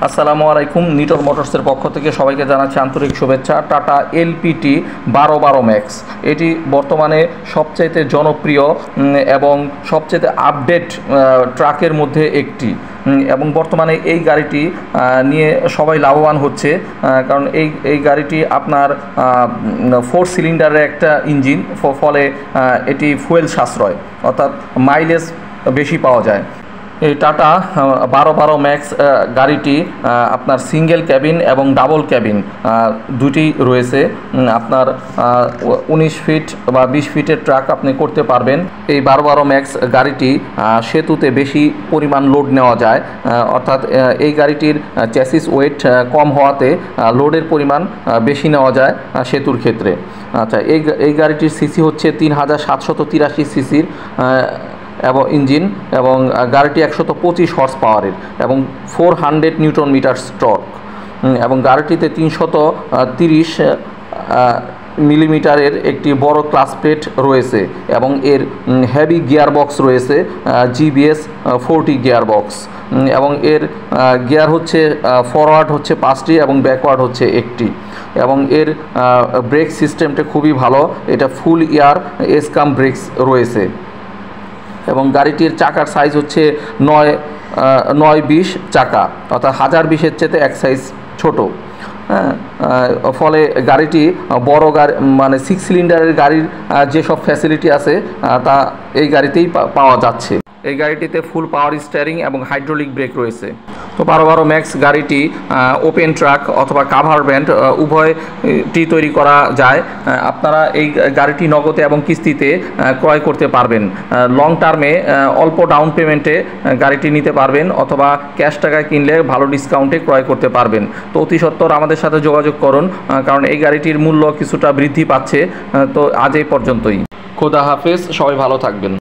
আসসালামু আলাইকুম। নিটল মোটরসের পক্ষ থেকে সবাইকে জানাচ্ছি আন্তরিক শুভেচ্ছা। টাটা এলপিটি 1212 ম্যাক্স, এটি বর্তমানে সবচাইতে জনপ্রিয় এবং সবচাইতে আপডেট ট্রাকের মধ্যে একটি, এবং বর্তমানে এই গাড়িটি নিয়ে সবাই লাভবান হচ্ছে, কারণ এই গাড়িটি আপনার 4 সিলিন্ডারের একটা ইঞ্জিন, ফলে এটি ফুয়েল সাশ্রয়, অর্থাৎ মাইলেজ বেশি পাওয়া যায়। এই টাটা 1212 ম্যাক্স গাড়িটি আপনার সিঙ্গেল ক্যাবিন এবং ডাবল ক্যাবিন দুটি রয়েছে। আপনার 19 ফিট বা 20 ফিটের ট্রাক আপনি করতে পারবেন। এই 1212 ম্যাক্স গাড়িটি সেতুতে বেশি পরিমাণ লোড নেওয়া যায়, অর্থাৎ এই গাড়িটির চ্যাসিস ওয়েট কম হওয়াতে লোডের পরিমাণ বেশি নেওয়া যায় সেতুর ক্ষেত্রে। আচ্ছা, এই গাড়িটির সিসি হচ্ছে 3783 সিসির এবং ইঞ্জিন, এবং গাড়িটি 125 হর্স পাওয়ারের এবং 400 নিউটন মিটার টর্ক, এবং গাড়িটিতে 330 মিলিমিটারের একটি বড় ক্লাস প্লেট রয়েছে, এবং এর হেভি গিয়ার বক্স রয়েছে, জিবিএস 40 গিয়ার বক্স, এবং এর গিয়ার হচ্ছে ফরওয়ার্ড হচ্ছে 5টি এবং ব্যাকওয়ার্ড হচ্ছে 1টি, এবং এর ব্রেক সিস্টেমটা খুবই ভালো। এটা ফুল এয়ার এসকাম ব্রেকস রয়েছে, এবং গাড়িটির চাকার সাইজ হচ্ছে 920 চাকা, অর্থাৎ 1020-এর চেয়ে এক সাইজ ছোট। ফলে গাড়িটি বড় গাড়ি, মানে 6 সিলিন্ডারের গাড়ির যেসব ফ্যাসিলিটি আছে তা এই গাড়িতেই পাওয়া যাচ্ছে। এই গাড়িটিতে ফুল পাওয়ার স্টিয়ারিং এবং হাইড্রোলিক ব্রেক রয়েছে। তো 1212 ম্যাক্স গাড়িটি ওপেন ট্রাক অথবা কাভার ব্যান্ড উভয়টি তৈরি করা যায়। আপনারা এই গাড়িটি নগদে এবং কিস্তিতে ক্রয় করতে পারবেন। লং টার্মে অল্প ডাউন পেমেন্টে গাড়িটি নিতে পারবেন, অথবা ক্যাশ টাকায় কিনলে ভালো ডিসকাউন্টে ক্রয় করতে পারবেন। তো অতি সত্বর আমাদের সাথে যোগাযোগ করুন, কারণ এই গাড়িটির মূল্য কিছুটা বৃদ্ধি পাচ্ছে। তো আজ এই পর্যন্তই। খোদা হাফেজ, সবাই ভালো থাকবেন।